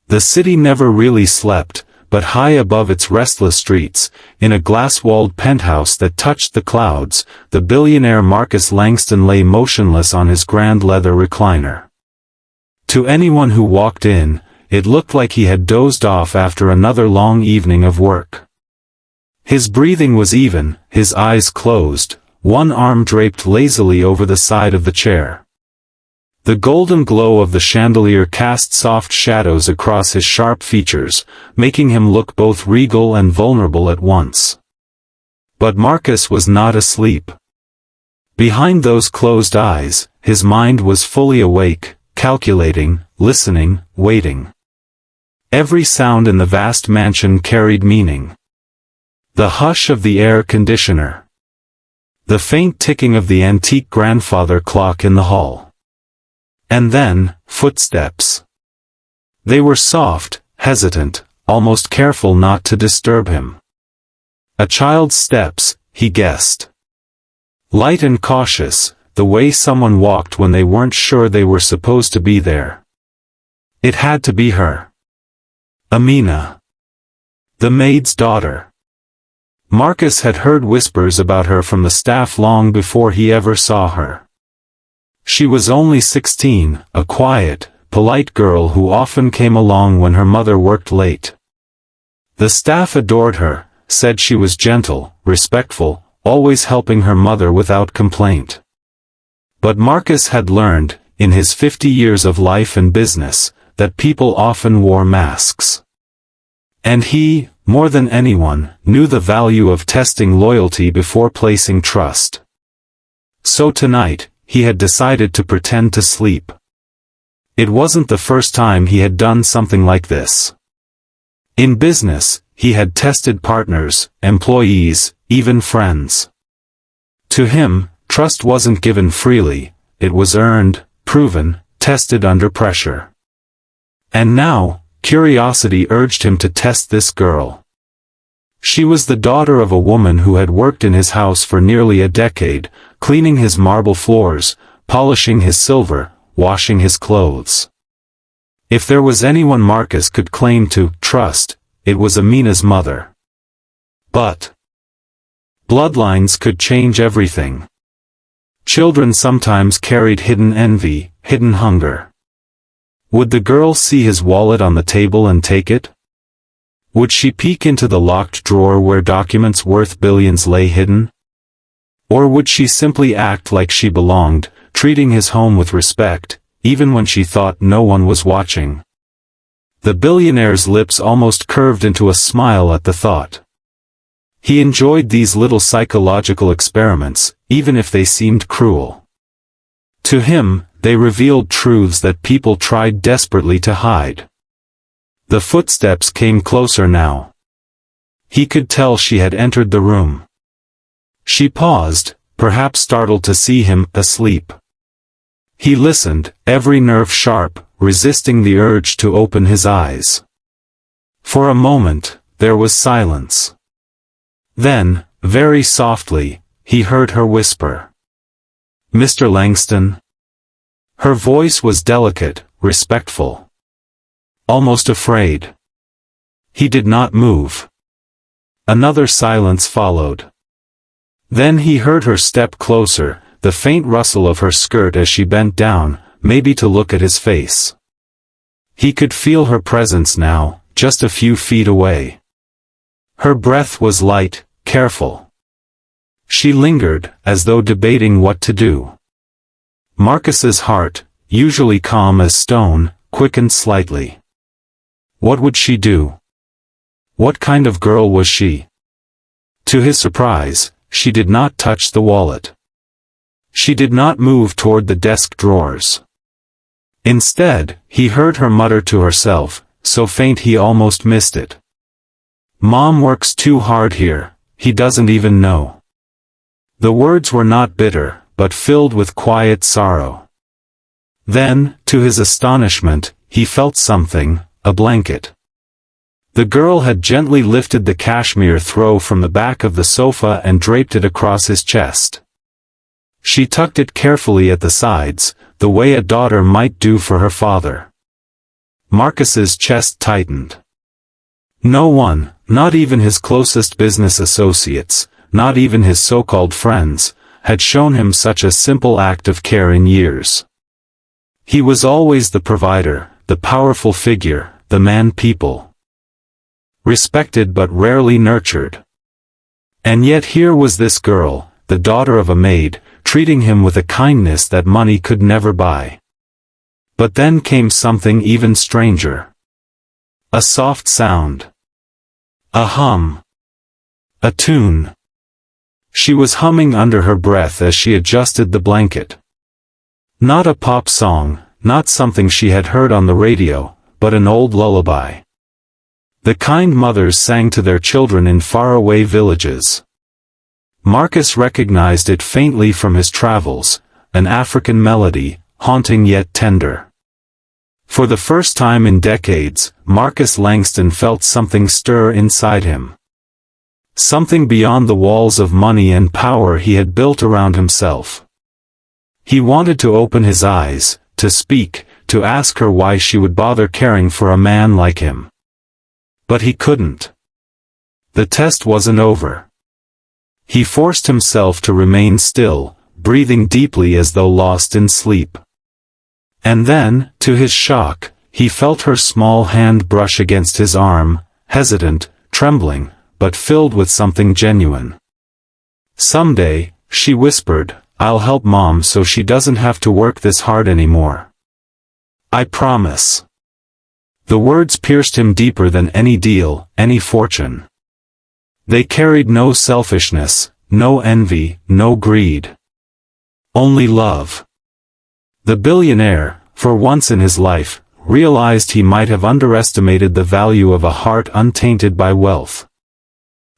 The city never really slept, but high above its restless streets, in a glass-walled penthouse that touched the clouds, the billionaire Marcus Langston lay motionless on his grand leather recliner. To anyone who walked in, it looked like he had dozed off after another long evening of work. His breathing was even, his eyes closed, one arm draped lazily over the side of the chair. The golden glow of the chandelier cast soft shadows across his sharp features, making him look both regal and vulnerable at once. But Marcus was not asleep. Behind those closed eyes, his mind was fully awake, calculating, listening, waiting. Every sound in the vast mansion carried meaning. The hush of the air conditioner. The faint ticking of the antique grandfather clock in the hall. And then, footsteps. They were soft, hesitant, almost careful not to disturb him. A child's steps, he guessed. Light and cautious, the way someone walked when they weren't sure they were supposed to be there. It had to be her. Amina. The maid's daughter. Marcus had heard whispers about her from the staff long before he ever saw her. She was only 16, a quiet, polite girl who often came along when her mother worked late. The staff adored her, said she was gentle, respectful, always helping her mother without complaint. But Marcus had learned, in his 50 years of life and business, that people often wore masks. And he, more than anyone, knew the value of testing loyalty before placing trust. So tonight, he had decided to pretend to sleep. It wasn't the first time he had done something like this. In business, he had tested partners, employees, even friends. To him, trust wasn't given freely, it was earned, proven, tested under pressure. And now, curiosity urged him to test this girl. She was the daughter of a woman who had worked in his house for nearly a decade, cleaning his marble floors, polishing his silver, washing his clothes. If there was anyone Marcus could claim to trust, it was Amina's mother. But bloodlines could change everything. Children sometimes carried hidden envy, hidden hunger. Would the girl see his wallet on the table and take it? Would she peek into the locked drawer where documents worth billions lay hidden? Or would she simply act like she belonged, treating his home with respect, even when she thought no one was watching? The billionaire's lips almost curved into a smile at the thought. He enjoyed these little psychological experiments, even if they seemed cruel. To him, they revealed truths that people tried desperately to hide. The footsteps came closer now. He could tell she had entered the room. She paused, perhaps startled to see him asleep. He listened, every nerve sharp, resisting the urge to open his eyes. For a moment, there was silence. Then, very softly, he heard her whisper. "Mr. Langston?" Her voice was delicate, respectful. Almost afraid. He did not move. Another silence followed. Then he heard her step closer, the faint rustle of her skirt as she bent down, maybe to look at his face. He could feel her presence now, just a few feet away. Her breath was light, careful. She lingered, as though debating what to do. Marcus's heart, usually calm as stone, quickened slightly. What would she do? What kind of girl was she? To his surprise, she did not touch the wallet. She did not move toward the desk drawers. Instead, he heard her mutter to herself, so faint he almost missed it. "Mom works too hard here, he doesn't even know." The words were not bitter, but filled with quiet sorrow. Then, to his astonishment, he felt something, a blanket. The girl had gently lifted the cashmere throw from the back of the sofa and draped it across his chest. She tucked it carefully at the sides, the way a daughter might do for her father. Marcus's chest tightened. No one, not even his closest business associates, not even his so-called friends, had shown him such a simple act of care in years. He was always the provider, the powerful figure, the man people respected but rarely nurtured. And yet here was this girl, the daughter of a maid, treating him with a kindness that money could never buy. But then came something even stranger. A soft sound. A hum. A tune. She was humming under her breath as she adjusted the blanket. Not a pop song, not something she had heard on the radio, but an old lullaby. The kind mothers sang to their children in faraway villages. Marcus recognized it faintly from his travels, an African melody, haunting yet tender. For the first time in decades, Marcus Langston felt something stir inside him. Something beyond the walls of money and power he had built around himself. He wanted to open his eyes, to speak, to ask her why she would bother caring for a man like him. But he couldn't. The test wasn't over. He forced himself to remain still, breathing deeply as though lost in sleep. And then, to his shock, he felt her small hand brush against his arm, hesitant, trembling, but filled with something genuine. "Someday," she whispered, "I'll help Mom so she doesn't have to work this hard anymore. I promise." The words pierced him deeper than any deal, any fortune. They carried no selfishness, no envy, no greed. Only love. The billionaire, for once in his life, realized he might have underestimated the value of a heart untainted by wealth.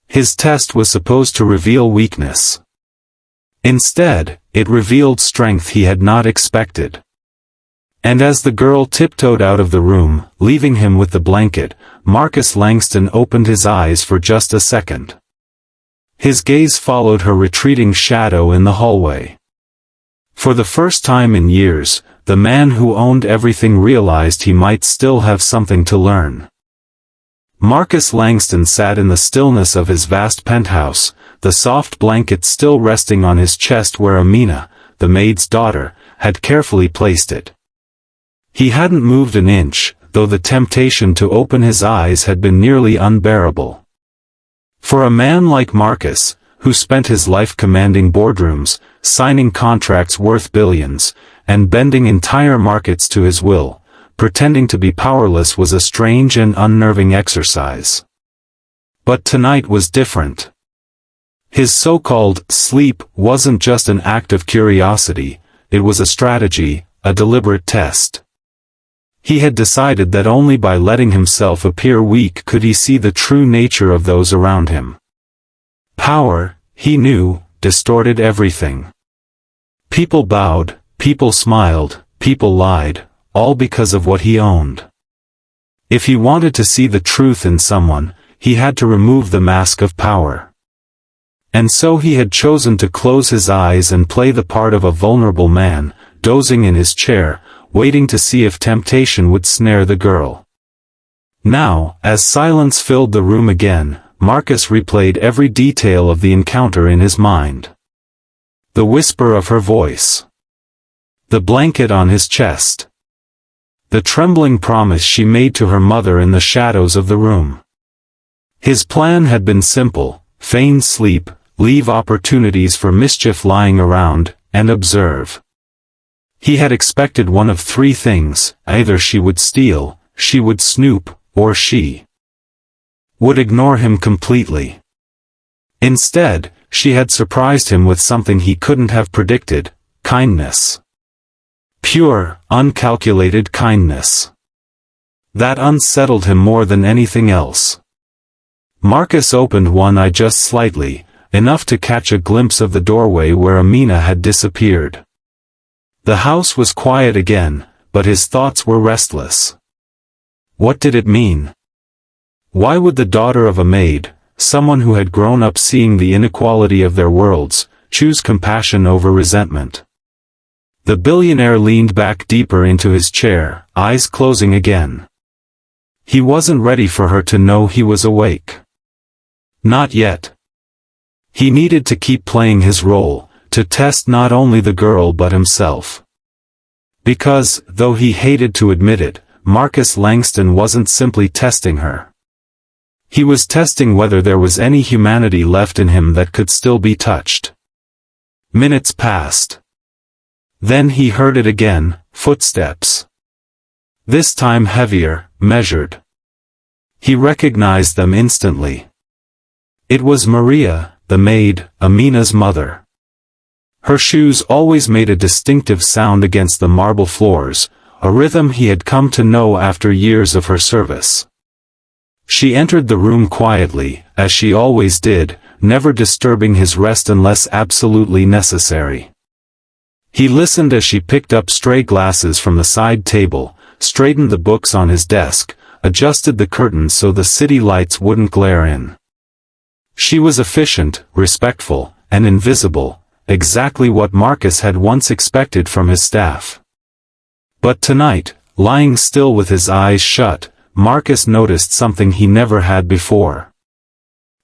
His test was supposed to reveal weakness. Instead, it revealed strength he had not expected. And as the girl tiptoed out of the room, leaving him with the blanket, Marcus Langston opened his eyes for just a second. His gaze followed her retreating shadow in the hallway. For the first time in years, the man who owned everything realized he might still have something to learn. Marcus Langston sat in the stillness of his vast penthouse, the soft blanket still resting on his chest where Amina, the maid's daughter, had carefully placed it. He hadn't moved an inch, though the temptation to open his eyes had been nearly unbearable. For a man like Marcus, who spent his life commanding boardrooms, signing contracts worth billions, and bending entire markets to his will, pretending to be powerless was a strange and unnerving exercise. But tonight was different. His so-called sleep wasn't just an act of curiosity, it was a strategy, a deliberate test. He had decided that only by letting himself appear weak could he see the true nature of those around him. Power, he knew, distorted everything. People bowed, people smiled, people lied, all because of what he owned. If he wanted to see the truth in someone, he had to remove the mask of power. And so he had chosen to close his eyes and play the part of a vulnerable man, dozing in his chair, waiting to see if temptation would snare the girl. Now, as silence filled the room again, Marcus replayed every detail of the encounter in his mind. The whisper of her voice. The blanket on his chest. The trembling promise she made to her mother in the shadows of the room. His plan had been simple: feign sleep, leave opportunities for mischief lying around, and observe. He had expected one of three things: either she would steal, she would snoop, or she would ignore him completely. Instead, she had surprised him with something he couldn't have predicted: kindness. Pure, uncalculated kindness. That unsettled him more than anything else. Marcus opened one eye just slightly, enough to catch a glimpse of the doorway where Amina had disappeared. The house was quiet again, but his thoughts were restless. What did it mean? Why would the daughter of a maid, someone who had grown up seeing the inequality of their worlds, choose compassion over resentment? The billionaire leaned back deeper into his chair, eyes closing again. He wasn't ready for her to know he was awake. Not yet. He needed to keep playing his role, to test not only the girl but himself. Because, though he hated to admit it, Marcus Langston wasn't simply testing her. He was testing whether there was any humanity left in him that could still be touched. Minutes passed. Then he heard it again, footsteps. This time heavier, measured. He recognized them instantly. It was Maria, the maid, Amina's mother. Her shoes always made a distinctive sound against the marble floors, a rhythm he had come to know after years of her service. She entered the room quietly, as she always did, never disturbing his rest unless absolutely necessary. He listened as she picked up stray glasses from the side table, straightened the books on his desk, adjusted the curtains so the city lights wouldn't glare in. She was efficient, respectful, and invisible, exactly what Marcus had once expected from his staff. But tonight, lying still with his eyes shut, Marcus noticed something he never had before.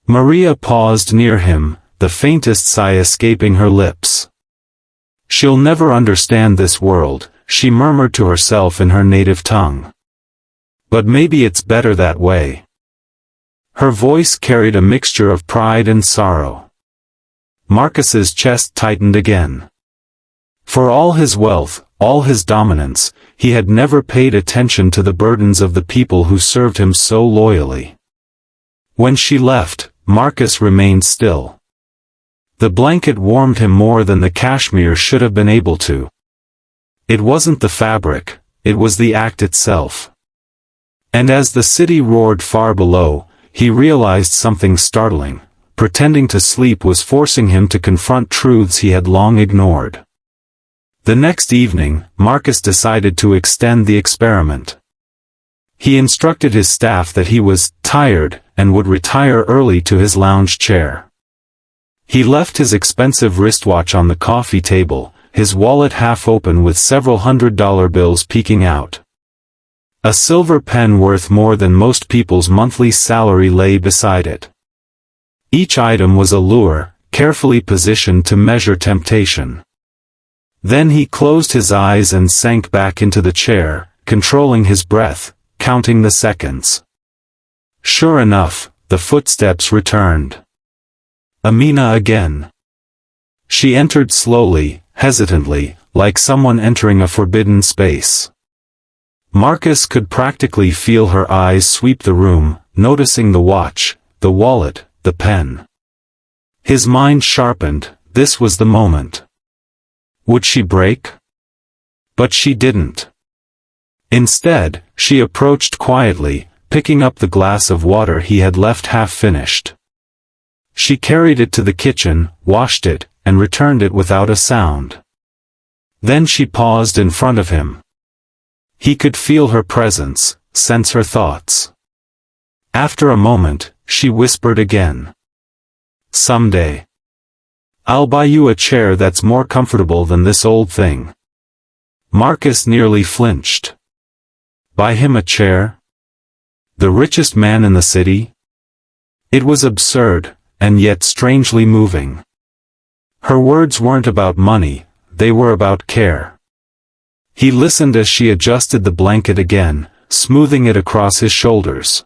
Maria paused near him, the faintest sigh escaping her lips. "She'll never understand this world," she murmured to herself in her native tongue. "But maybe it's better that way." Her voice carried a mixture of pride and sorrow. Marcus's chest tightened again. For all his wealth, all his dominance, he had never paid attention to the burdens of the people who served him so loyally. When she left, Marcus remained still. The blanket warmed him more than the cashmere should have been able to. It wasn't the fabric, it was the act itself. And as the city roared far below, he realized something startling. Pretending to sleep was forcing him to confront truths he had long ignored. The next evening, Marcus decided to extend the experiment. He instructed his staff that he was tired and would retire early to his lounge chair. He left his expensive wristwatch on the coffee table, his wallet half open with several $100 bills peeking out. A silver pen worth more than most people's monthly salary lay beside it. Each item was a lure, carefully positioned to measure temptation. Then he closed his eyes and sank back into the chair, controlling his breath, counting the seconds. Sure enough, the footsteps returned. Amina again. She entered slowly, hesitantly, like someone entering a forbidden space. Marcus could practically feel her eyes sweep the room, noticing the watch, the wallet, the pen. His mind sharpened. This was the moment. Would she break? But she didn't. Instead, she approached quietly, picking up the glass of water he had left half-finished. She carried it to the kitchen, washed it, and returned it without a sound. Then she paused in front of him. He could feel her presence, sense her thoughts. After a moment, she whispered again. "Someday. I'll buy you a chair that's more comfortable than this old thing." Marcus nearly flinched. Buy him a chair? The richest man in the city? It was absurd, and yet strangely moving. Her words weren't about money, they were about care. He listened as she adjusted the blanket again, smoothing it across his shoulders.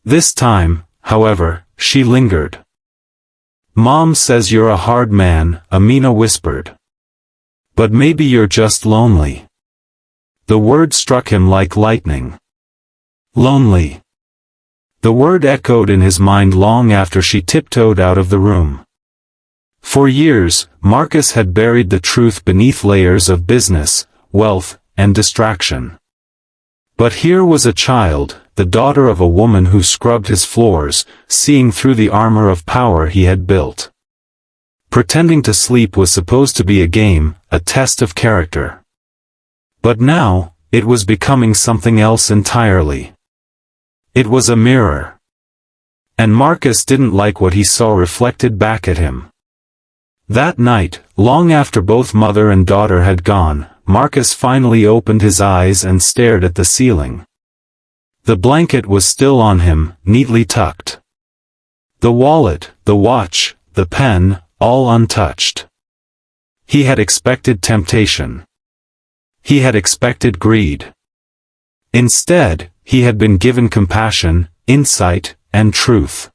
This time, however, she lingered. "Mom says you're a hard man," Amina whispered. "But maybe you're just lonely." The word struck him like lightning. Lonely. The word echoed in his mind long after she tiptoed out of the room. For years, Marcus had buried the truth beneath layers of business, wealth, and distraction. But here was a child, the daughter of a woman who scrubbed his floors, seeing through the armor of power he had built. Pretending to sleep was supposed to be a game, a test of character. But now, it was becoming something else entirely. It was a mirror. And Marcus didn't like what he saw reflected back at him. That night, long after both mother and daughter had gone, Marcus finally opened his eyes and stared at the ceiling. The blanket was still on him, neatly tucked. The wallet, the watch, the pen, all untouched. He had expected temptation. He had expected greed. Instead, he had been given compassion, insight, and truth.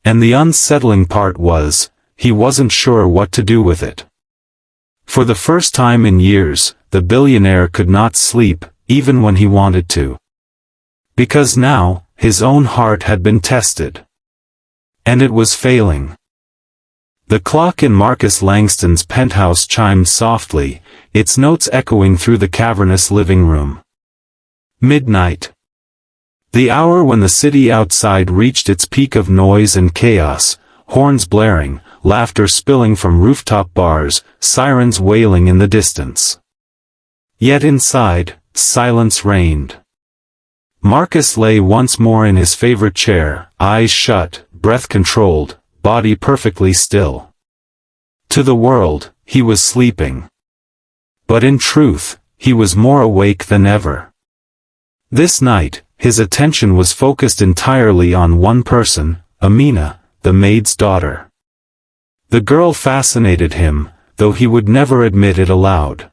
And the unsettling part was, he wasn't sure what to do with it. For the first time in years, the billionaire could not sleep, even when he wanted to. Because now, his own heart had been tested. And it was failing. The clock in Marcus Langston's penthouse chimed softly, its notes echoing through the cavernous living room. Midnight. The hour when the city outside reached its peak of noise and chaos, horns blaring, laughter spilling from rooftop bars, sirens wailing in the distance. Yet inside, silence reigned. Marcus lay once more in his favorite chair, eyes shut, breath controlled, body perfectly still. To the world, he was sleeping. But in truth, he was more awake than ever. This night, his attention was focused entirely on one person, Amina, the maid's daughter. The girl fascinated him, though he would never admit it aloud.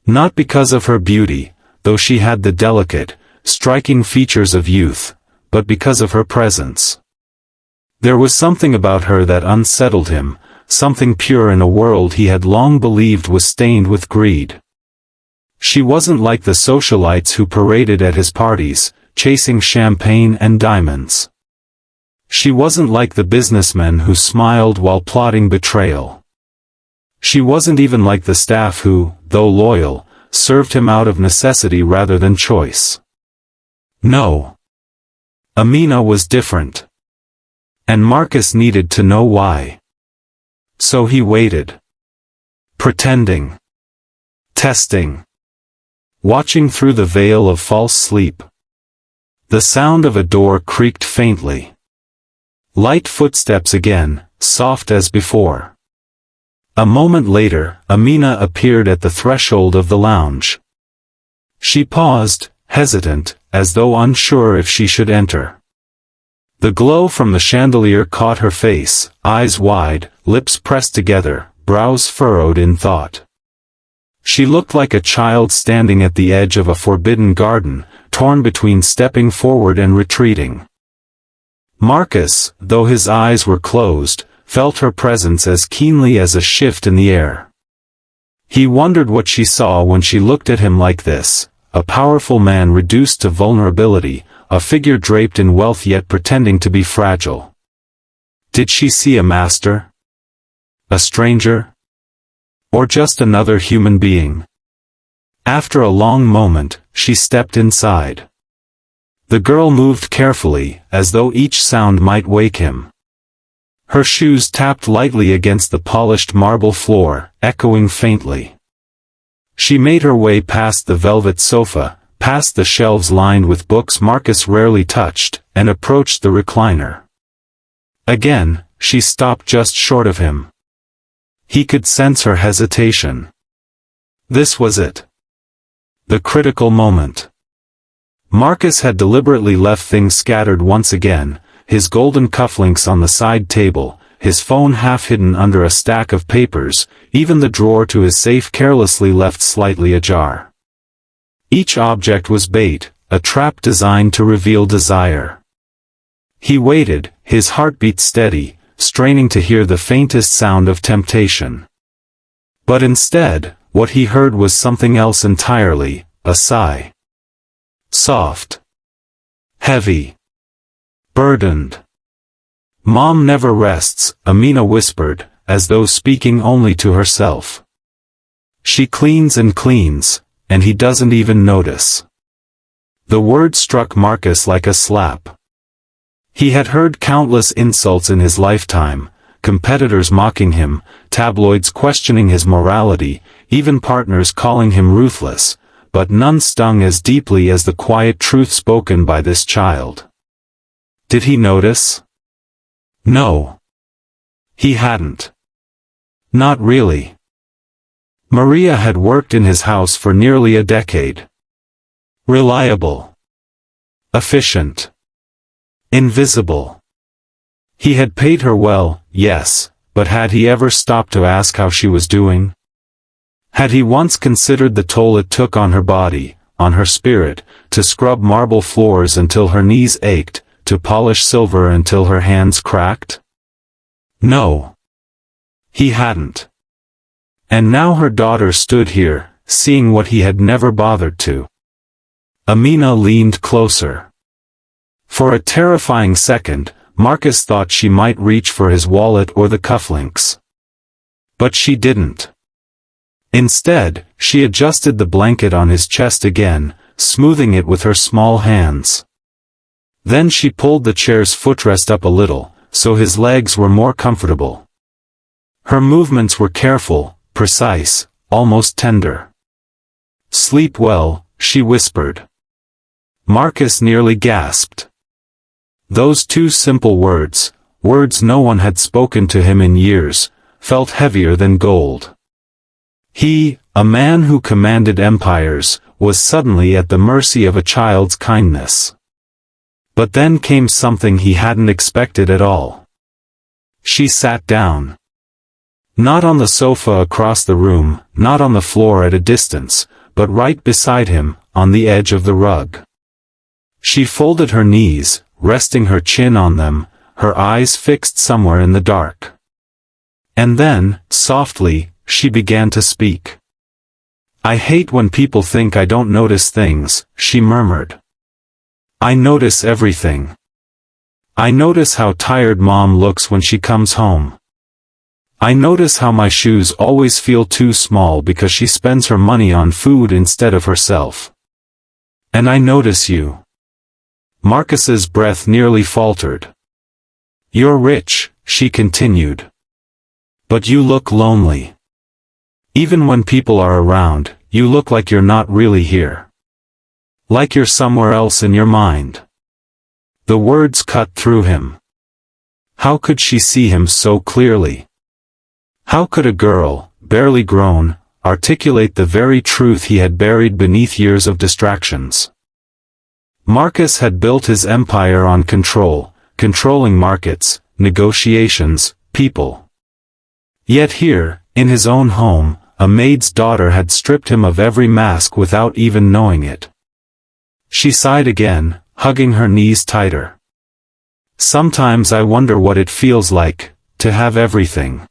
Not because of her beauty, though she had the delicate, striking features of youth, but because of her presence. There was something about her that unsettled him, something pure in a world he had long believed was stained with greed. She wasn't like the socialites who paraded at his parties, chasing champagne and diamonds. She wasn't like the businessmen who smiled while plotting betrayal. She wasn't even like the staff who, though loyal, served him out of necessity rather than choice. No. Amina was different. And Marcus needed to know why. So he waited. Pretending. Testing. Watching through the veil of false sleep. The sound of a door creaked faintly. Light footsteps again, soft as before. A moment later, Amina appeared at the threshold of the lounge. She paused, hesitant, as though unsure if she should enter. The glow from the chandelier caught her face, eyes wide, lips pressed together, brows furrowed in thought. She looked like a child standing at the edge of a forbidden garden, torn between stepping forward and retreating. Marcus, though his eyes were closed, felt her presence as keenly as a shift in the air. He wondered what she saw when she looked at him like this, a powerful man reduced to vulnerability, a figure draped in wealth yet pretending to be fragile. Did she see a master? A stranger? Or just another human being? After a long moment, she stepped inside. The girl moved carefully, as though each sound might wake him. Her shoes tapped lightly against the polished marble floor, echoing faintly. She made her way past the velvet sofa, past the shelves lined with books Marcus rarely touched, and approached the recliner. Again, she stopped just short of him. He could sense her hesitation. This was it. The critical moment. Marcus had deliberately left things scattered once again, his golden cufflinks on the side table, his phone half hidden under a stack of papers, even the drawer to his safe carelessly left slightly ajar. Each object was bait, a trap designed to reveal desire. He waited, his heartbeat steady, straining to hear the faintest sound of temptation. But instead, what he heard was something else entirely, a sigh. Soft. Heavy. Burdened. "Mom never rests," Amina whispered, as though speaking only to herself. "She cleans and cleans, and he doesn't even notice." The word struck Marcus like a slap. He had heard countless insults in his lifetime, competitors mocking him, tabloids questioning his morality, even partners calling him ruthless, but none stung as deeply as the quiet truth spoken by this child. Did he notice? No. He hadn't. Not really. Maria had worked in his house for nearly a decade. Reliable. Efficient. Invisible. He had paid her well, yes, but had he ever stopped to ask how she was doing? Had he once considered the toll it took on her body, on her spirit, to scrub marble floors until her knees ached, to polish silver until her hands cracked? No. He hadn't. And now her daughter stood here, seeing what he had never bothered to. Amina leaned closer. For a terrifying second, Marcus thought she might reach for his wallet or the cufflinks. But she didn't. Instead, she adjusted the blanket on his chest again, smoothing it with her small hands. Then she pulled the chair's footrest up a little, so his legs were more comfortable. Her movements were careful, precise, almost tender. "Sleep well," she whispered. Marcus nearly gasped. Those two simple words, words no one had spoken to him in years, felt heavier than gold. He, a man who commanded empires, was suddenly at the mercy of a child's kindness. But then came something he hadn't expected at all. She sat down. Not on the sofa across the room, not on the floor at a distance, but right beside him, on the edge of the rug. She folded her knees, resting her chin on them, her eyes fixed somewhere in the dark. And then, softly, she began to speak. "I hate when people think I don't notice things," she murmured. "I notice everything. I notice how tired Mom looks when she comes home. I notice how my shoes always feel too small because she spends her money on food instead of herself. And I notice you." Marcus's breath nearly faltered. "You're rich," she continued. "But you look lonely. Even when people are around, you look like you're not really here. Like you're somewhere else in your mind." The words cut through him. How could she see him so clearly? How could a girl, barely grown, articulate the very truth he had buried beneath years of distractions? Marcus had built his empire on control, controlling markets, negotiations, people. Yet here, in his own home, a maid's daughter had stripped him of every mask without even knowing it. She sighed again, hugging her knees tighter. "Sometimes I wonder what it feels like, to have everything.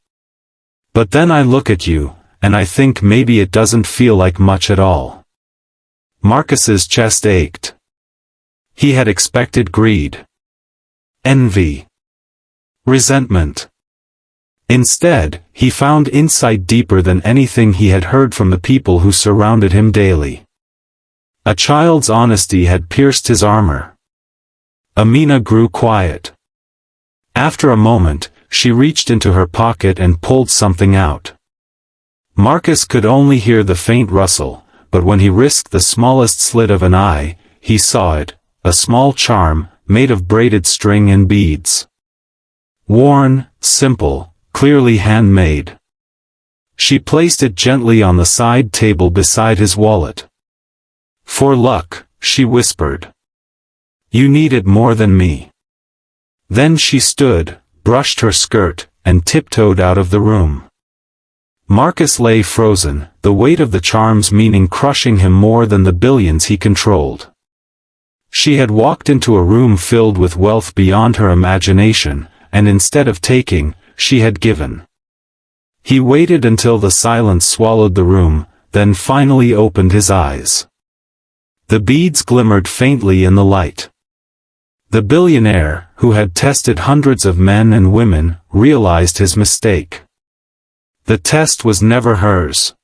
But then I look at you, and I think maybe it doesn't feel like much at all." Marcus's chest ached. He had expected greed, envy, resentment. Instead, he found insight deeper than anything he had heard from the people who surrounded him daily. A child's honesty had pierced his armor. Amina grew quiet. After a moment, she reached into her pocket and pulled something out. Marcus could only hear the faint rustle, but when he risked the smallest slit of an eye, he saw it, a small charm, made of braided string and beads. Worn, simple, clearly handmade. She placed it gently on the side table beside his wallet. "For luck," she whispered. "You need it more than me." Then she stood, brushed her skirt, and tiptoed out of the room. Marcus lay frozen, the weight of the charm's meaning crushing him more than the billions he controlled. She had walked into a room filled with wealth beyond her imagination, and instead of taking, she had given. He waited until the silence swallowed the room, then finally opened his eyes. The beads glimmered faintly in the light. The billionaire, who had tested hundreds of men and women, realized his mistake. The test was never hers.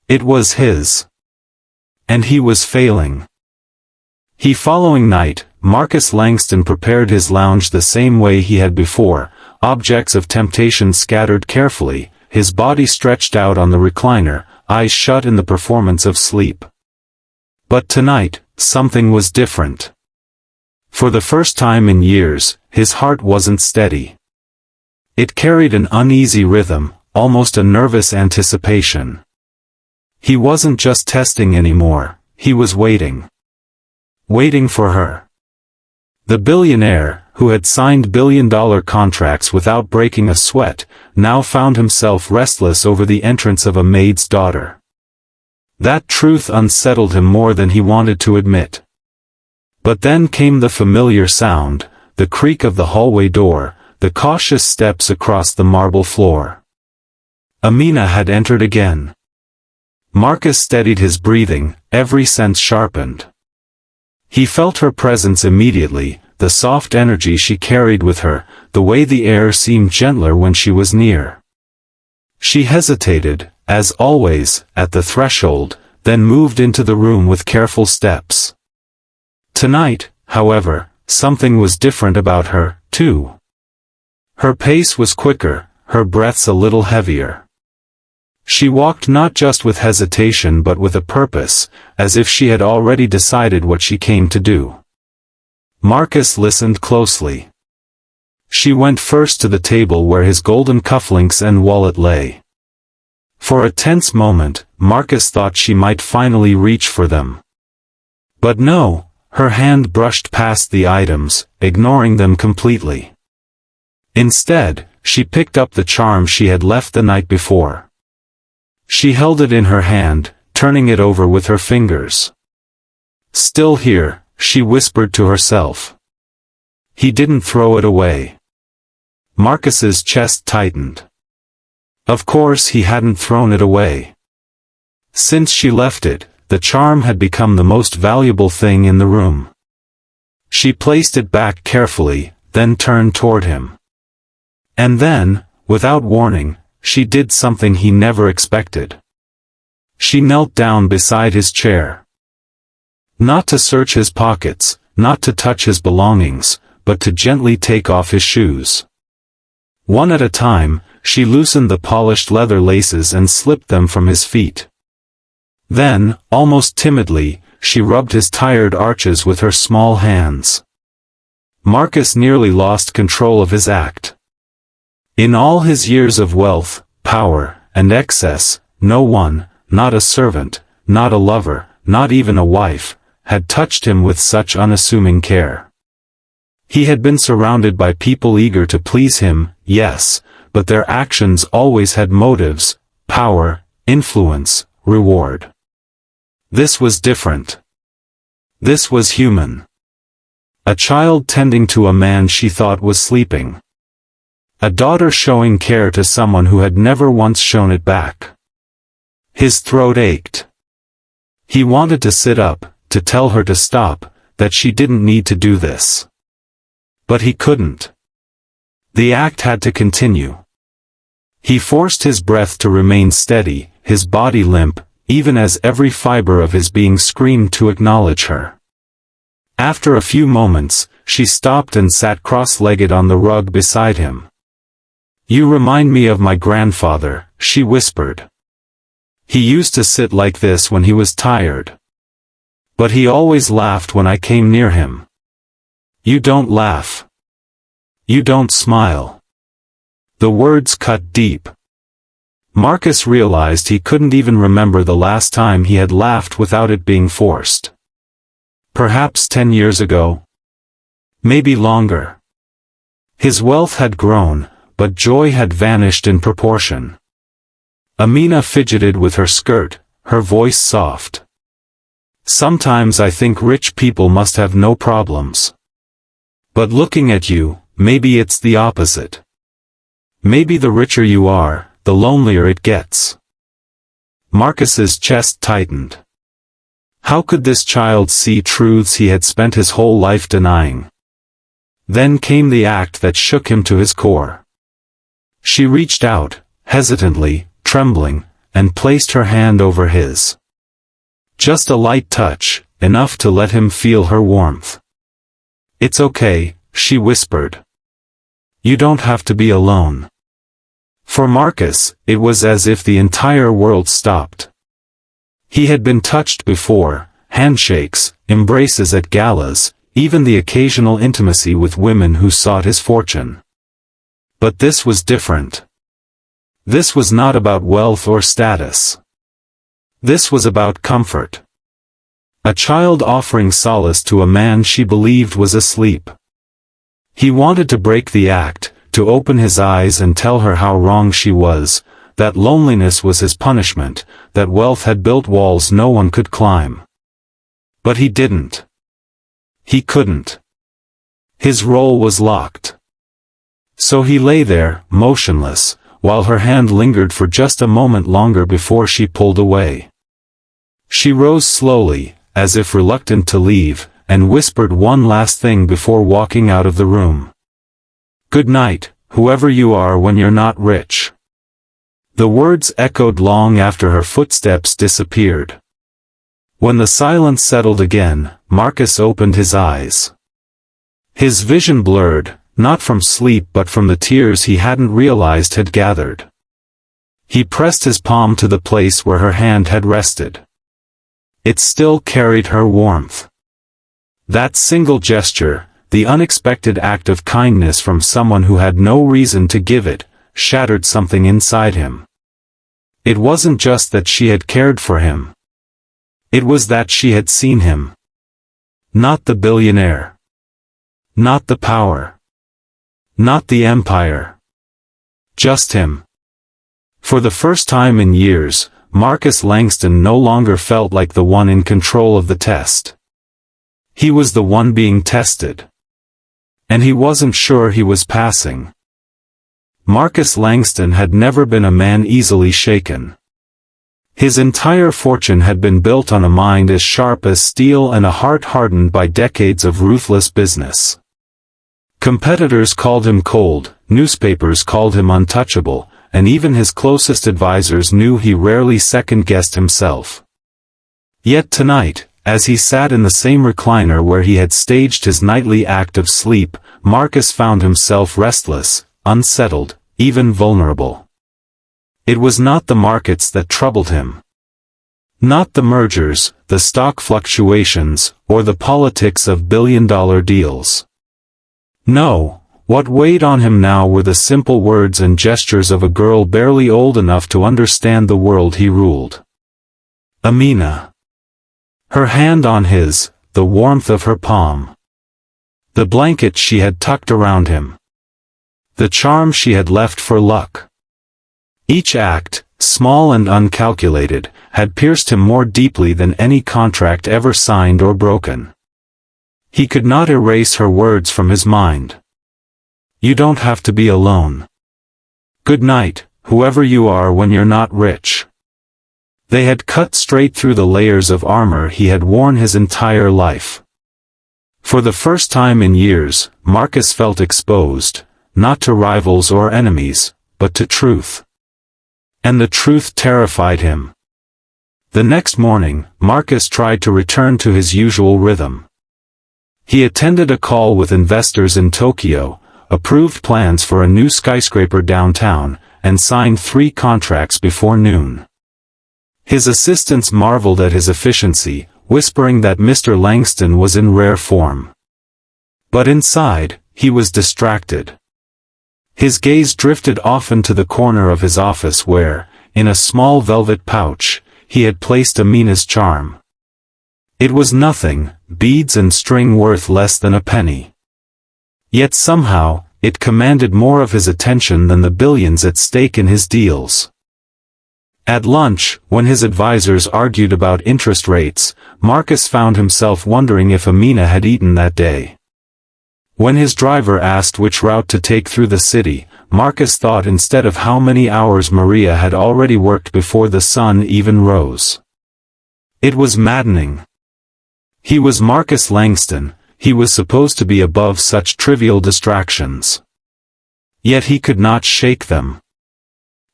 It was his. And he was failing. The following night, Marcus Langston prepared his lounge the same way he had before, objects of temptation scattered carefully, his body stretched out on the recliner, eyes shut in the performance of sleep. But tonight, something was different. For the first time in years, his heart wasn't steady. It carried an uneasy rhythm, almost a nervous anticipation. He wasn't just testing anymore, he was waiting. Waiting for her. The billionaire, who had signed billion-dollar contracts without breaking a sweat, now found himself restless over the entrance of a maid's daughter. That truth unsettled him more than he wanted to admit. But then came the familiar sound, the creak of the hallway door, the cautious steps across the marble floor. Amina had entered again. Marcus steadied his breathing, every sense sharpened. He felt her presence immediately, the soft energy she carried with her, the way the air seemed gentler when she was near. She hesitated, as always, at the threshold, then moved into the room with careful steps. Tonight, however, something was different about her, too. Her pace was quicker, her breaths a little heavier. She walked not just with hesitation but with a purpose, as if she had already decided what she came to do. Marcus listened closely. She went first to the table where his golden cufflinks and wallet lay. For a tense moment, Marcus thought she might finally reach for them. But no, her hand brushed past the items, ignoring them completely. Instead, she picked up the charm she had left the night before. She held it in her hand, turning it over with her fingers. "Still here," she whispered to herself. He didn't throw it away. Marcus's chest tightened. Of course he hadn't thrown it away. Since she left it, the charm had become the most valuable thing in the room. She placed it back carefully, then turned toward him. And then, without warning, she did something he never expected. She knelt down beside his chair. Not to search his pockets, not to touch his belongings, but to gently take off his shoes. One at a time, she loosened the polished leather laces and slipped them from his feet. Then, almost timidly, she rubbed his tired arches with her small hands. Marcus nearly lost control of his act. In all his years of wealth, power, and excess, no one, not a servant, not a lover, not even a wife, had touched him with such unassuming care. He had been surrounded by people eager to please him, yes, but their actions always had motives, power, influence, reward. This was different. This was human. A child tending to a man she thought was sleeping. A daughter showing care to someone who had never once shown it back. His throat ached. He wanted to sit up, to tell her to stop, that she didn't need to do this. But he couldn't. The act had to continue. He forced his breath to remain steady, his body limp, even as every fiber of his being screamed to acknowledge her. After a few moments, she stopped and sat cross-legged on the rug beside him. "You remind me of my grandfather," she whispered. "He used to sit like this when he was tired. But he always laughed when I came near him." "You don't laugh. You don't smile." The words cut deep. Marcus realized he couldn't even remember the last time he had laughed without it being forced. Perhaps 10 years ago? Maybe longer. His wealth had grown, but joy had vanished in proportion. Amina fidgeted with her skirt, her voice soft. "Sometimes I think rich people must have no problems. But looking at you, maybe it's the opposite. Maybe the richer you are, the lonelier it gets." Marcus's chest tightened. How could this child see truths he had spent his whole life denying? Then came the act that shook him to his core. She reached out, hesitantly, trembling, and placed her hand over his. Just a light touch, enough to let him feel her warmth. "It's okay," she whispered. "You don't have to be alone." For Marcus, it was as if the entire world stopped. He had been touched before, handshakes, embraces at galas, even the occasional intimacy with women who sought his fortune. But this was different. This was not about wealth or status. This was about comfort. A child offering solace to a man she believed was asleep. He wanted to break the act, to open his eyes and tell her how wrong she was, that loneliness was his punishment, that wealth had built walls no one could climb. But he didn't. He couldn't. His role was locked. So he lay there, motionless, while her hand lingered for just a moment longer before she pulled away. She rose slowly, as if reluctant to leave, and whispered one last thing before walking out of the room. "Good night, whoever you are when you're not rich." The words echoed long after her footsteps disappeared. When the silence settled again, Marcus opened his eyes. His vision blurred, not from sleep but from the tears he hadn't realized had gathered. He pressed his palm to the place where her hand had rested. It still carried her warmth. That single gesture, the unexpected act of kindness from someone who had no reason to give it, shattered something inside him. It wasn't just that she had cared for him. It was that she had seen him. Not the billionaire. Not the power. Not the empire. Just him. For the first time in years, Marcus Langston no longer felt like the one in control of the test. He was the one being tested. And he wasn't sure he was passing. Marcus Langston had never been a man easily shaken. His entire fortune had been built on a mind as sharp as steel and a heart hardened by decades of ruthless business. Competitors called him cold, newspapers called him untouchable, and even his closest advisors knew he rarely second-guessed himself. Yet tonight, as he sat in the same recliner where he had staged his nightly act of sleep, Marcus found himself restless, unsettled, even vulnerable. It was not the markets that troubled him. Not the mergers, the stock fluctuations, or the politics of billion-dollar deals. No. What weighed on him now were the simple words and gestures of a girl barely old enough to understand the world he ruled. Amina. Her hand on his, the warmth of her palm. The blanket she had tucked around him. The charm she had left for luck. Each act, small and uncalculated, had pierced him more deeply than any contract ever signed or broken. He could not erase her words from his mind. You don't have to be alone. Good night, whoever you are when you're not rich. They had cut straight through the layers of armor he had worn his entire life. For the first time in years, Marcus felt exposed, not to rivals or enemies, but to truth. And the truth terrified him. The next morning, Marcus tried to return to his usual rhythm. He attended a call with investors in Tokyo, approved plans for a new skyscraper downtown, and signed 3 contracts before noon. His assistants marveled at his efficiency, whispering that Mr. Langston was in rare form. But inside, he was distracted. His gaze drifted often to the corner of his office where, in a small velvet pouch, he had placed Amina's charm. It was nothing, beads and string worth less than a penny. Yet somehow, it commanded more of his attention than the billions at stake in his deals. At lunch, when his advisors argued about interest rates, Marcus found himself wondering if Amina had eaten that day. When his driver asked which route to take through the city, Marcus thought instead of how many hours Maria had already worked before the sun even rose. It was maddening. He was Marcus Langston. He was supposed to be above such trivial distractions. Yet he could not shake them.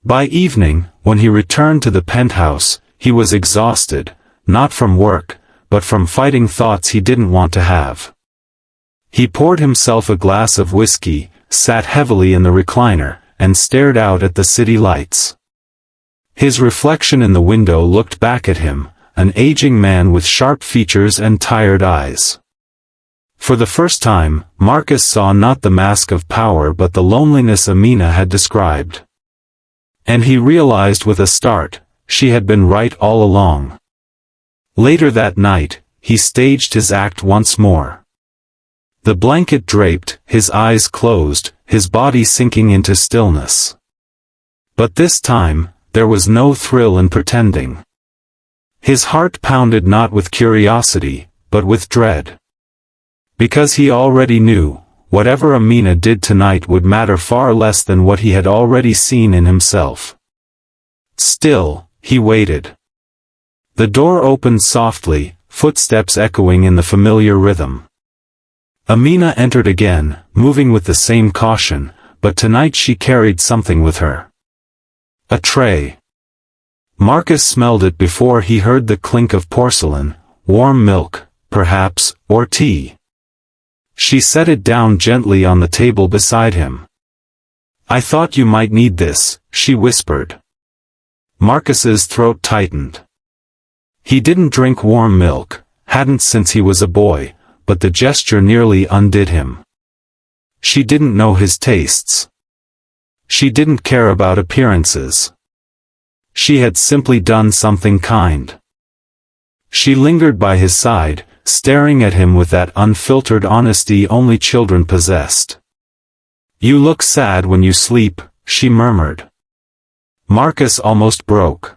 By evening, when he returned to the penthouse, he was exhausted, not from work, but from fighting thoughts he didn't want to have. He poured himself a glass of whiskey, sat heavily in the recliner, and stared out at the city lights. His reflection in the window looked back at him, an aging man with sharp features and tired eyes. For the first time, Marcus saw not the mask of power but the loneliness Amina had described. And he realized with a start, she had been right all along. Later that night, he staged his act once more. The blanket draped, his eyes closed, his body sinking into stillness. But this time, there was no thrill in pretending. His heart pounded not with curiosity, but with dread. Because he already knew, whatever Amina did tonight would matter far less than what he had already seen in himself. Still, he waited. The door opened softly, footsteps echoing in the familiar rhythm. Amina entered again, moving with the same caution, but tonight she carried something with her. A tray. Marcus smelled it before he heard the clink of porcelain, warm milk, perhaps, or tea. She set it down gently on the table beside him. "I thought you might need this," she whispered. Marcus's throat tightened. He didn't drink warm milk, hadn't since he was a boy, but the gesture nearly undid him. She didn't know his tastes. She didn't care about appearances. She had simply done something kind. She lingered by his side, staring at him with that unfiltered honesty only children possessed. "You look sad when you sleep," she murmured. Marcus almost broke.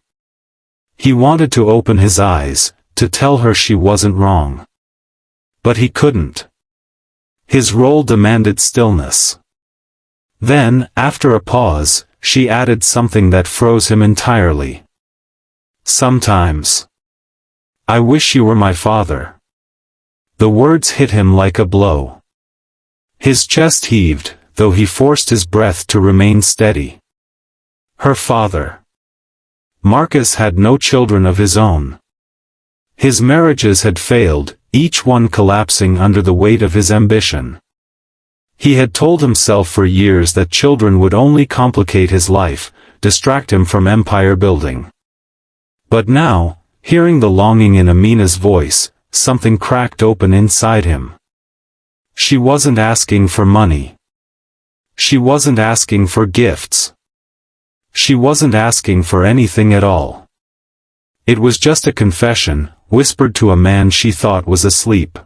He wanted to open his eyes, to tell her she wasn't wrong. But he couldn't. His role demanded stillness. Then, after a pause, she added something that froze him entirely. "Sometimes. I wish you were my father." The words hit him like a blow. His chest heaved, though he forced his breath to remain steady. Her father. Marcus had no children of his own. His marriages had failed, each one collapsing under the weight of his ambition. He had told himself for years that children would only complicate his life, distract him from empire building. But now, hearing the longing in Amina's voice, something cracked open inside him. She wasn't asking for money. She wasn't asking for gifts. She wasn't asking for anything at all. It was just a confession, whispered to a man she thought was asleep.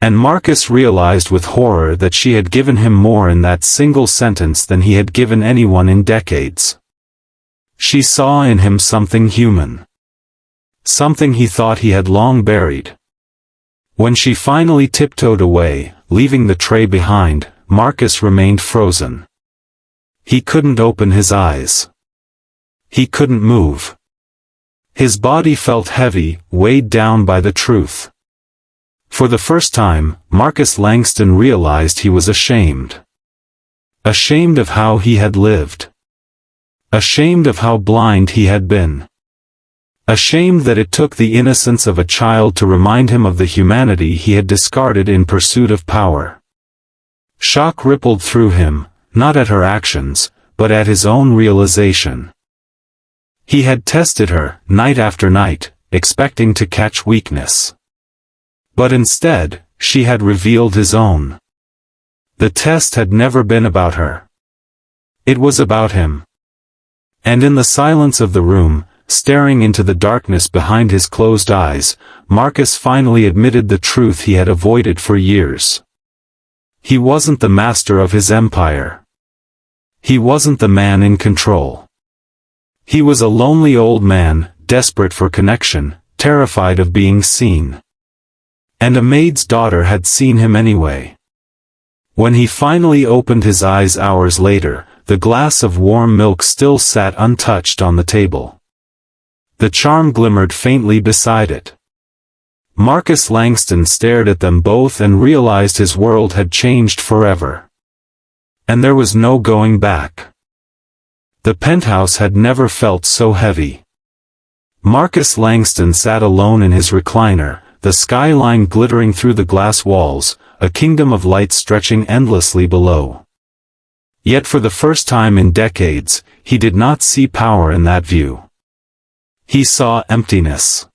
And Marcus realized with horror that she had given him more in that single sentence than he had given anyone in decades. She saw in him something human. Something he thought he had long buried. When she finally tiptoed away, leaving the tray behind, Marcus remained frozen. He couldn't open his eyes. He couldn't move. His body felt heavy, weighed down by the truth. For the first time, Marcus Langston realized he was ashamed. Ashamed of how he had lived. Ashamed of how blind he had been. Ashamed that it took the innocence of a child to remind him of the humanity he had discarded in pursuit of power. Shock rippled through him, not at her actions, but at his own realization. He had tested her, night after night, expecting to catch weakness. But instead, she had revealed his own. The test had never been about her. It was about him. And in the silence of the room, staring into the darkness behind his closed eyes, Marcus finally admitted the truth he had avoided for years. He wasn't the master of his empire. He wasn't the man in control. He was a lonely old man, desperate for connection, terrified of being seen. And a maid's daughter had seen him anyway. When he finally opened his eyes hours later, the glass of warm milk still sat untouched on the table. The charm glimmered faintly beside it. Marcus Langston stared at them both and realized his world had changed forever. And there was no going back. The penthouse had never felt so heavy. Marcus Langston sat alone in his recliner, the skyline glittering through the glass walls, a kingdom of light stretching endlessly below. Yet for the first time in decades, he did not see power in that view. He saw emptiness.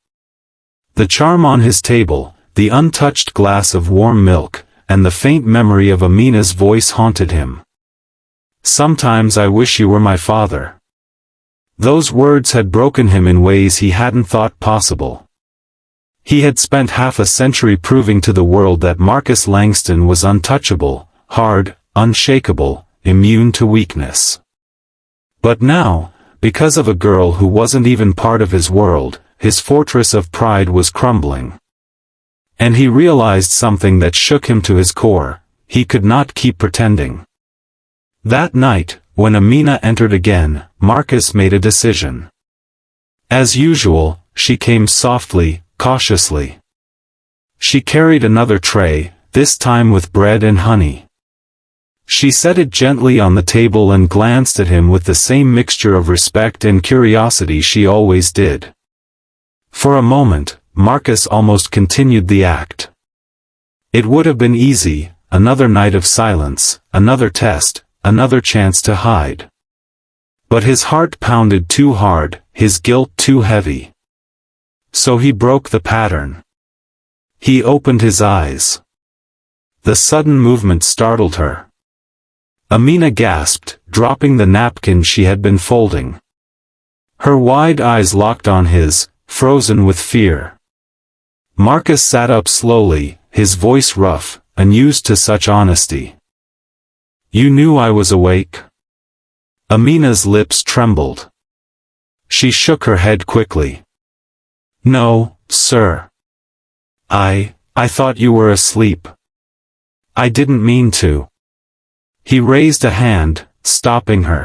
The charm on his table, the untouched glass of warm milk, and the faint memory of Amina's voice haunted him. "Sometimes I wish you were my father." Those words had broken him in ways he hadn't thought possible. He had spent half a century proving to the world that Marcus Langston was untouchable, hard, unshakable, immune to weakness. But now, because of a girl who wasn't even part of his world, his fortress of pride was crumbling. And he realized something that shook him to his core: he could not keep pretending. That night, when Amina entered again, Marcus made a decision. As usual, she came softly, cautiously. She carried another tray, this time with bread and honey. She set it gently on the table and glanced at him with the same mixture of respect and curiosity she always did. For a moment, Marcus almost continued the act. It would have been easy, another night of silence, another test, another chance to hide. But his heart pounded too hard, his guilt too heavy. So he broke the pattern. He opened his eyes. The sudden movement startled her. Amina gasped, dropping the napkin she had been folding. Her wide eyes locked on his, frozen with fear. Marcus sat up slowly, his voice rough, unused to such honesty. "You knew I was awake?" Amina's lips trembled. She shook her head quickly. "No, sir. I thought you were asleep. I didn't mean to." He raised a hand, stopping her.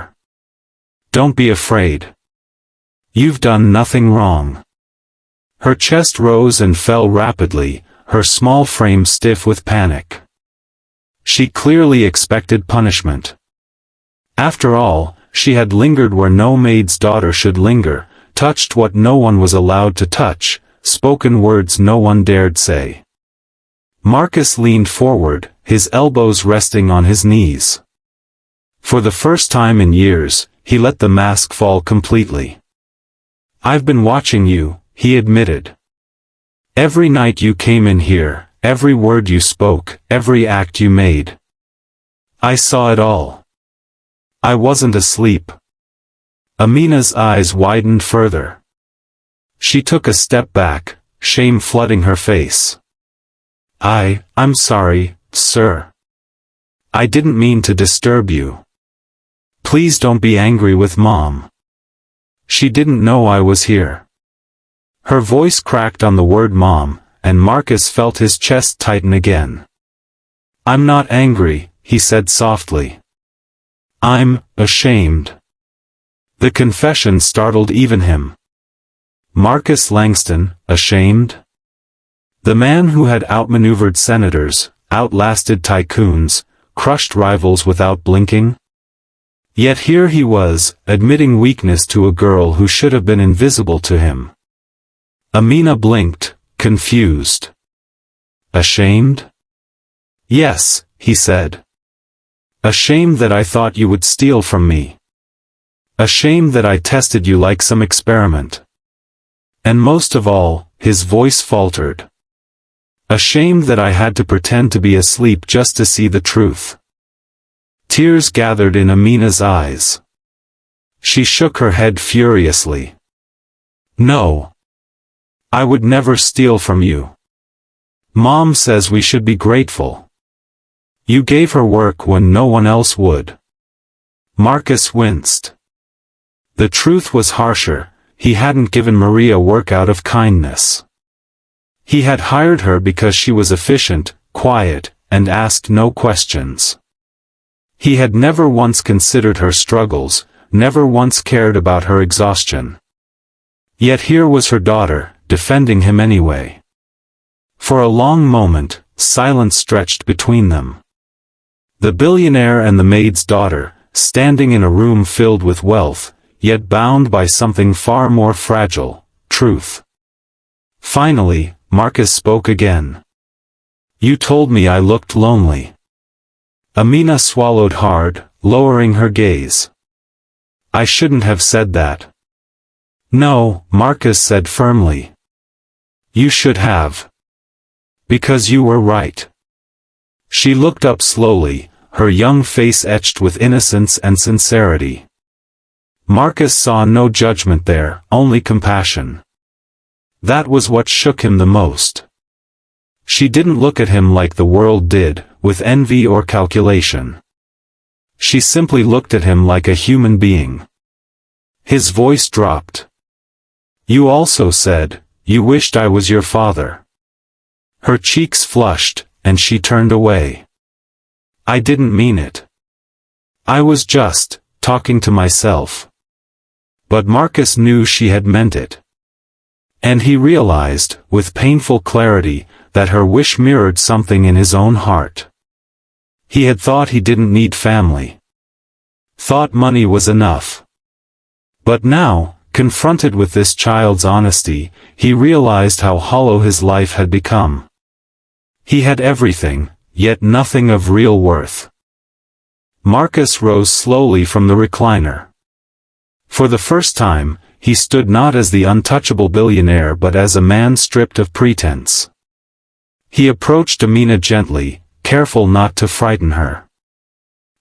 "Don't be afraid. You've done nothing wrong." Her chest rose and fell rapidly, her small frame stiff with panic. She clearly expected punishment. After all, she had lingered where no maid's daughter should linger, touched what no one was allowed to touch, spoken words no one dared say. Marcus leaned forward, his elbows resting on his knees. For the first time in years, he let the mask fall completely. "I've been watching you," he admitted. "Every night you came in here, every word you spoke, every act you made. I saw it all. I wasn't asleep." Amina's eyes widened further. She took a step back, shame flooding her face. I'm sorry, sir. I didn't mean to disturb you. Please don't be angry with Mom. She didn't know I was here." Her voice cracked on the word Mom, and Marcus felt his chest tighten again. "I'm not angry," he said softly. "I'm ashamed." The confession startled even him. Marcus Langston, ashamed? The man who had outmaneuvered senators, outlasted tycoons, crushed rivals without blinking? Yet here he was, admitting weakness to a girl who should have been invisible to him. Amina blinked, confused. "Ashamed?" "Yes," he said. "Ashamed that I thought you would steal from me. Ashamed that I tested you like some experiment. And most of all," his voice faltered, "ashamed that I had to pretend to be asleep just to see the truth." Tears gathered in Amina's eyes. She shook her head furiously. "No. I would never steal from you. Mom says we should be grateful. You gave her work when no one else would." Marcus winced. The truth was harsher. He hadn't given Maria work out of kindness. He had hired her because she was efficient, quiet, and asked no questions. He had never once considered her struggles, never once cared about her exhaustion. Yet here was her daughter, defending him anyway. For a long moment, silence stretched between them. The billionaire and the maid's daughter, standing in a room filled with wealth, yet bound by something far more fragile, truth. Finally, Marcus spoke again. "You told me I looked lonely." Amina swallowed hard, lowering her gaze. "I shouldn't have said that." "No," Marcus said firmly. "You should have. Because you were right." She looked up slowly, her young face etched with innocence and sincerity. Marcus saw no judgment there, only compassion. That was what shook him the most. She didn't look at him like the world did, with envy or calculation. She simply looked at him like a human being. His voice dropped. "You also said, you wished I was your father." Her cheeks flushed, and she turned away. "I didn't mean it. I was just talking to myself." But Marcus knew she had meant it. And he realized, with painful clarity, that her wish mirrored something in his own heart. He had thought he didn't need family. Thought money was enough. But now, confronted with this child's honesty, he realized how hollow his life had become. He had everything, yet nothing of real worth. Marcus rose slowly from the recliner. For the first time, he stood not as the untouchable billionaire but as a man stripped of pretense. He approached Amina gently, careful not to frighten her.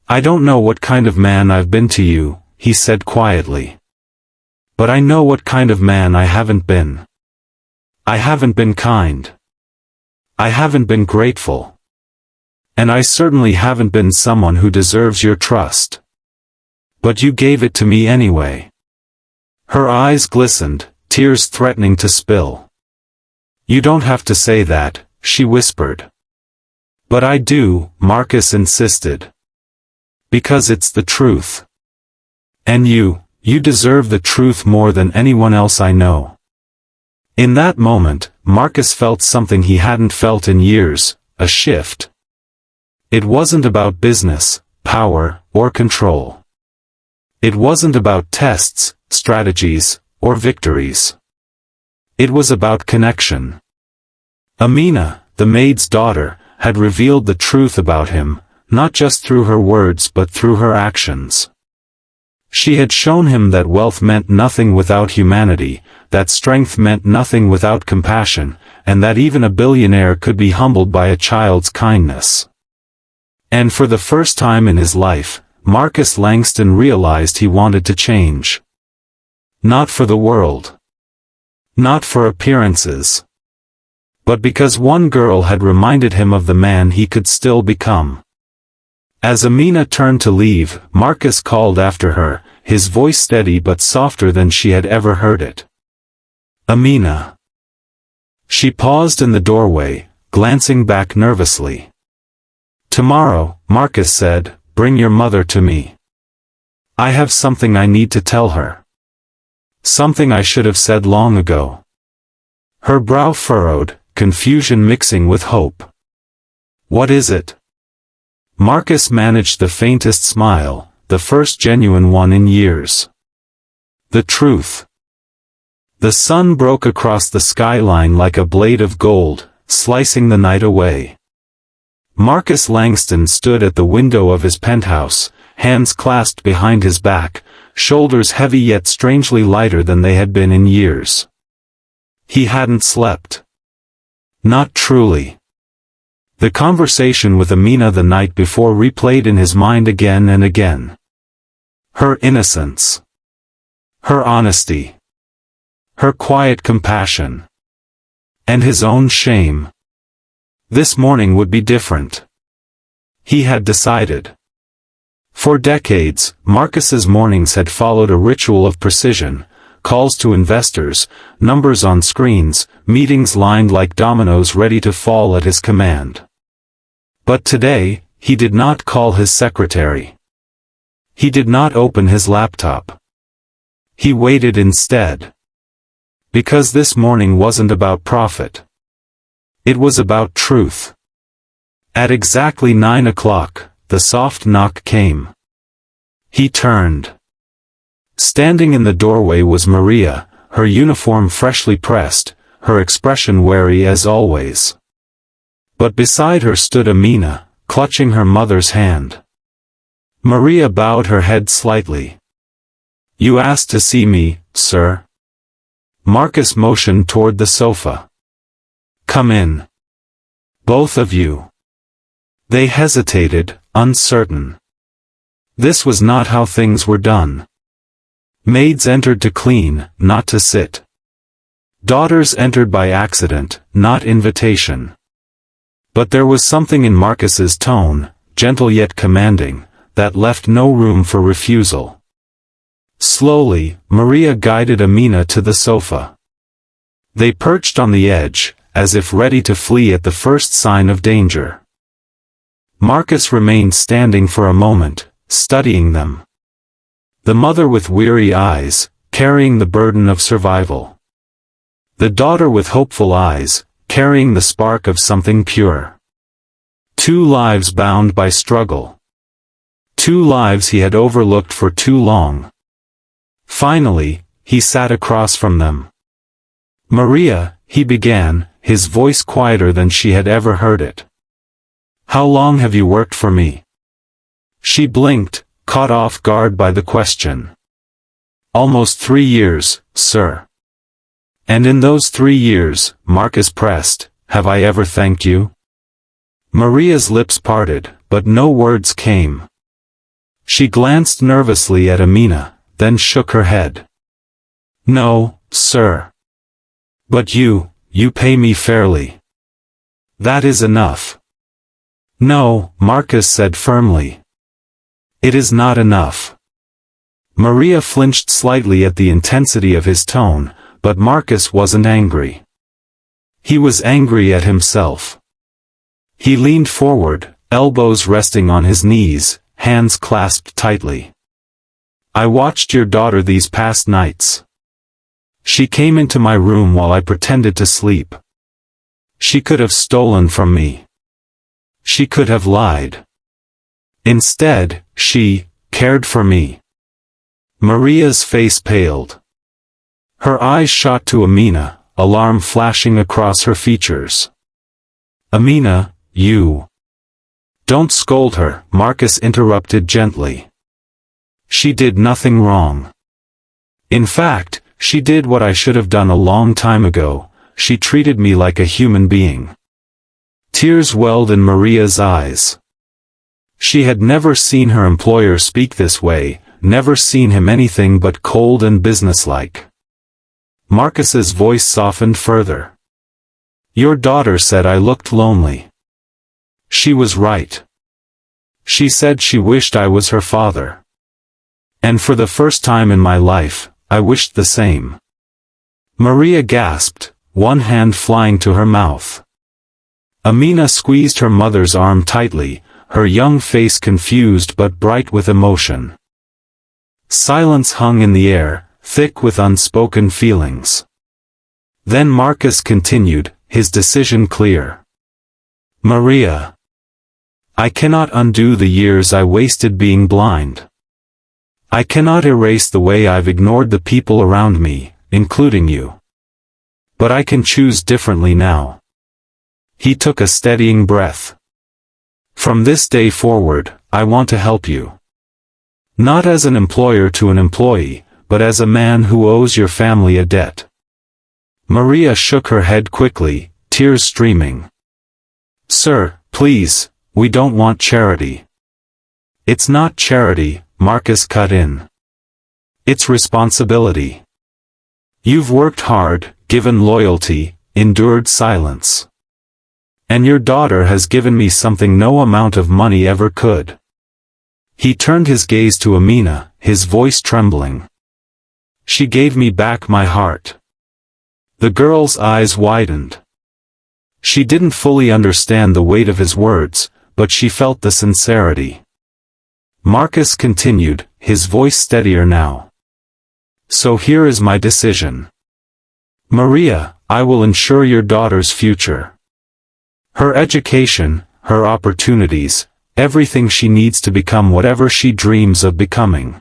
"I don't know what kind of man I've been to you," he said quietly. "But I know what kind of man I haven't been. I haven't been kind. I haven't been grateful. And I certainly haven't been someone who deserves your trust. But you gave it to me anyway." Her eyes glistened, tears threatening to spill. "You don't have to say that," she whispered. "But I do," Marcus insisted. "Because it's the truth. And you deserve the truth more than anyone else I know." In that moment, Marcus felt something he hadn't felt in years, a shift. It wasn't about business, power, or control. It wasn't about tests, strategies, or victories. It was about connection. Amina, the maid's daughter, had revealed the truth about him, not just through her words but through her actions. She had shown him that wealth meant nothing without humanity, that strength meant nothing without compassion, and that even a billionaire could be humbled by a child's kindness. And for the first time in his life, Marcus Langston realized he wanted to change. Not for the world. Not for appearances. But because one girl had reminded him of the man he could still become. As Amina turned to leave, Marcus called after her, his voice steady but softer than she had ever heard it. "Amina." She paused in the doorway, glancing back nervously. "Tomorrow," Marcus said, "bring your mother to me. I have something I need to tell her. Something I should have said long ago." Her brow furrowed, confusion mixing with hope. "What is it?" Marcus managed the faintest smile, the first genuine one in years. "The truth." The sun broke across the skyline like a blade of gold, slicing the night away. Marcus Langston stood at the window of his penthouse, hands clasped behind his back, shoulders heavy yet strangely lighter than they had been in years. He hadn't slept. Not truly. The conversation with Amina the night before replayed in his mind again and again. Her innocence. Her honesty. Her quiet compassion. And his own shame. This morning would be different. He had decided. For decades, Marcus's mornings had followed a ritual of precision, calls to investors, numbers on screens, meetings lined like dominoes ready to fall at his command. But today, he did not call his secretary. He did not open his laptop. He waited instead. Because this morning wasn't about profit. It was about truth. At exactly 9 o'clock, the soft knock came. He turned. Standing in the doorway was Maria, her uniform freshly pressed, her expression wary as always. But beside her stood Amina, clutching her mother's hand. Maria bowed her head slightly. "You asked to see me, sir?" Marcus motioned toward the sofa. "Come in. Both of you." They hesitated, uncertain. This was not how things were done. Maids entered to clean, not to sit. Daughters entered by accident, not invitation. But there was something in Marcus's tone, gentle yet commanding, that left no room for refusal. Slowly, Maria guided Amina to the sofa. They perched on the edge, as if ready to flee at the first sign of danger. Marcus remained standing for a moment, studying them. The mother with weary eyes, carrying the burden of survival. The daughter with hopeful eyes, carrying the spark of something pure. Two lives bound by struggle. Two lives he had overlooked for too long. Finally, he sat across from them. "Maria," he began, his voice quieter than she had ever heard it. "How long have you worked for me?" She blinked, caught off guard by the question. "Almost 3 years, sir." "And in those 3 years," Marcus pressed, "have I ever thanked you?" Maria's lips parted, but no words came. She glanced nervously at Amina, then shook her head. "No, sir. But you pay me fairly. That is enough." "No," Marcus said firmly. "It is not enough." Maria flinched slightly at the intensity of his tone, but Marcus wasn't angry. He was angry at himself. He leaned forward, elbows resting on his knees, hands clasped tightly. "I watched your daughter these past nights. She came into my room while I pretended to sleep. She could have stolen from me. She could have lied. Instead, she cared for me." Maria's face paled. Her eyes shot to Amina, alarm flashing across her features. "Amina, you..." "Don't scold her," Marcus interrupted gently. "She did nothing wrong. In fact, she did what I should have done a long time ago, she treated me like a human being." Tears welled in Maria's eyes. She had never seen her employer speak this way, never seen him anything but cold and businesslike. Marcus's voice softened further. "Your daughter said I looked lonely. She was right. She said she wished I was her father. And for the first time in my life, I wished the same." Maria gasped, one hand flying to her mouth. Amina squeezed her mother's arm tightly, her young face confused but bright with emotion. Silence hung in the air, thick with unspoken feelings. Then Marcus continued, his decision clear. "Maria, I cannot undo the years I wasted being blind. I cannot erase the way I've ignored the people around me, including you. But I can choose differently now." He took a steadying breath. "From this day forward, I want to help you. Not as an employer to an employee, but as a man who owes your family a debt." Maria shook her head quickly, tears streaming. "Sir, please, we don't want charity." "It's not charity," Marcus cut in. "It's responsibility. You've worked hard, given loyalty, endured silence. And your daughter has given me something no amount of money ever could." He turned his gaze to Amina, his voice trembling. "She gave me back my heart." The girl's eyes widened. She didn't fully understand the weight of his words, but she felt the sincerity. Marcus continued, his voice steadier now. "So here is my decision. Maria, I will ensure your daughter's future. Her education, her opportunities, everything she needs to become whatever she dreams of becoming.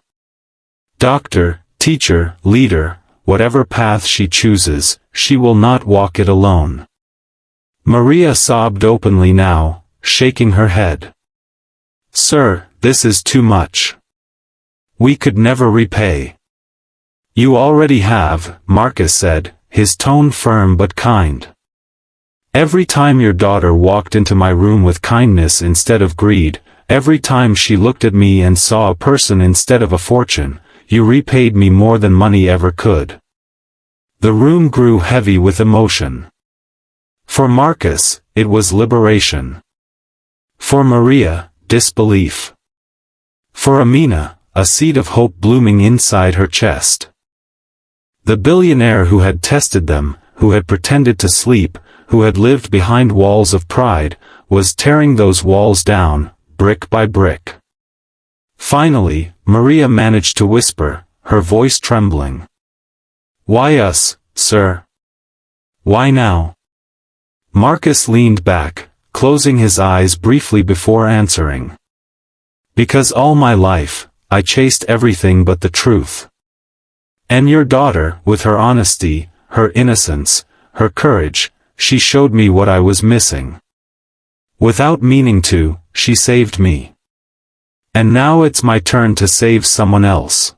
Doctor, teacher, leader, whatever path she chooses, she will not walk it alone." Maria sobbed openly now, shaking her head. "Sir, this is too much. We could never repay." "You already have," Marcus said, his tone firm but kind. "Every time your daughter walked into my room with kindness instead of greed, every time she looked at me and saw a person instead of a fortune, you repaid me more than money ever could. The room grew heavy with emotion. For Marcus, it was liberation. For Maria, disbelief. For Amina, a seed of hope blooming inside her chest. The billionaire who had tested them, who had pretended to sleep, who had lived behind walls of pride, was tearing those walls down, brick by brick. Finally, Maria managed to whisper, her voice trembling. "Why us, sir? Why now?" Marcus leaned back, closing his eyes briefly before answering. "Because all my life, I chased everything but the truth. And your daughter, with her honesty, her innocence, her courage, she showed me what I was missing. Without meaning to, she saved me. And now it's my turn to save someone else."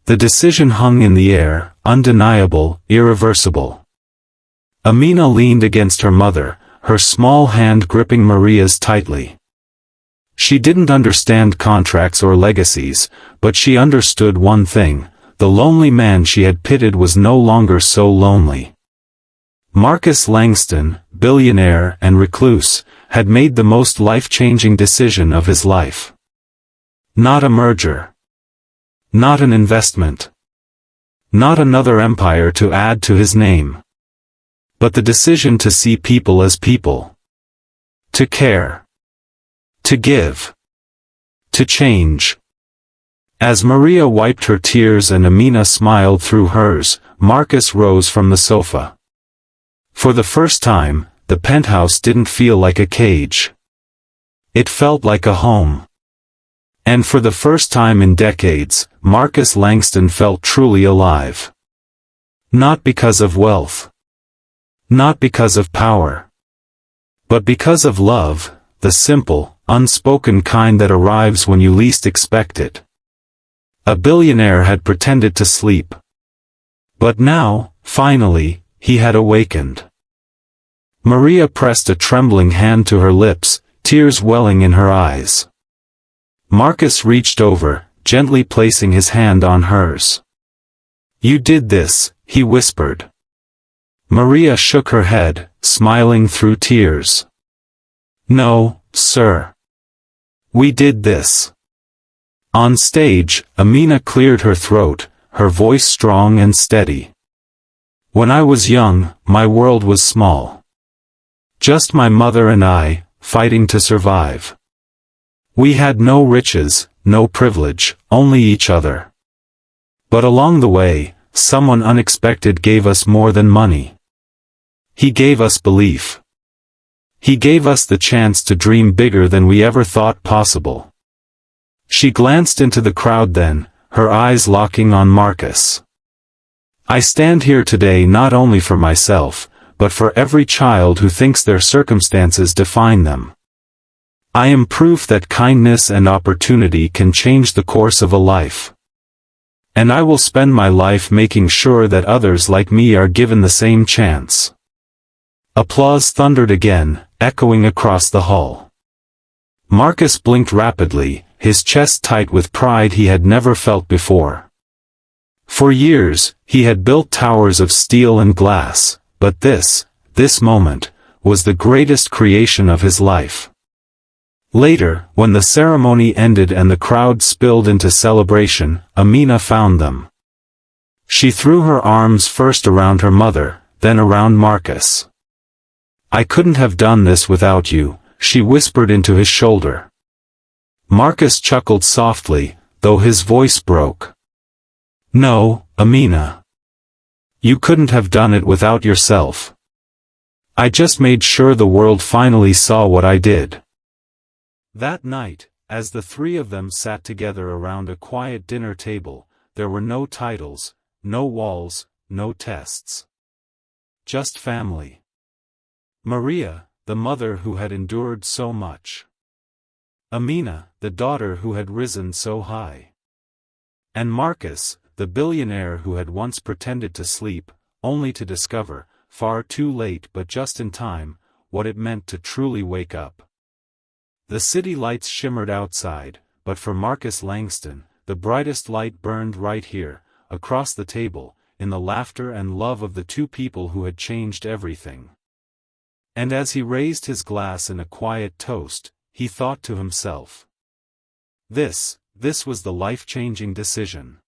The decision hung in the air, undeniable, irreversible. Amina leaned against her mother, her small hand gripping Maria's tightly. She didn't understand contracts or legacies, but she understood one thing: the lonely man she had pitied was no longer so lonely. Marcus Langston, billionaire and recluse, had made the most life-changing decision of his life. Not a merger. Not an investment. Not another empire to add to his name. But the decision to see people as people. To care. To give. To change. As Maria wiped her tears and Amina smiled through hers, Marcus rose from the sofa. For the first time, the penthouse didn't feel like a cage. It felt like a home. And for the first time in decades, Marcus Langston felt truly alive. Not because of wealth. Not because of power. But because of love, the simple, unspoken kind that arrives when you least expect it. A billionaire had pretended to sleep. But now, finally, he had awakened. Maria pressed a trembling hand to her lips, tears welling in her eyes. Marcus reached over, gently placing his hand on hers. "You did this," he whispered. Maria shook her head, smiling through tears. "No, sir. We did this." On stage, Amina cleared her throat, her voice strong and steady. "When I was young, my world was small. Just my mother and I, fighting to survive. We had no riches, no privilege, only each other. But along the way, someone unexpected gave us more than money. He gave us belief. He gave us the chance to dream bigger than we ever thought possible." She glanced into the crowd then, her eyes locking on Marcus. "I stand here today not only for myself, but for every child who thinks their circumstances define them. I am proof that kindness and opportunity can change the course of a life. And I will spend my life making sure that others like me are given the same chance." Applause thundered again, echoing across the hall. Marcus blinked rapidly, his chest tight with pride he had never felt before. For years, he had built towers of steel and glass, but this moment, was the greatest creation of his life. Later, when the ceremony ended and the crowd spilled into celebration, Amina found them. She threw her arms first around her mother, then around Marcus. "I couldn't have done this without you," she whispered into his shoulder. Marcus chuckled softly, though his voice broke. "No, Amina. You couldn't have done it without yourself. I just made sure the world finally saw what I did." That night, as the three of them sat together around a quiet dinner table, there were no titles, no walls, no tests. Just family. Maria, the mother who had endured so much. Amina, the daughter who had risen so high. And Marcus, the billionaire who had once pretended to sleep, only to discover, far too late but just in time, what it meant to truly wake up. The city lights shimmered outside, but for Marcus Langston, the brightest light burned right here, across the table, in the laughter and love of the two people who had changed everything. And as he raised his glass in a quiet toast, he thought to himself, This was the life-changing decision.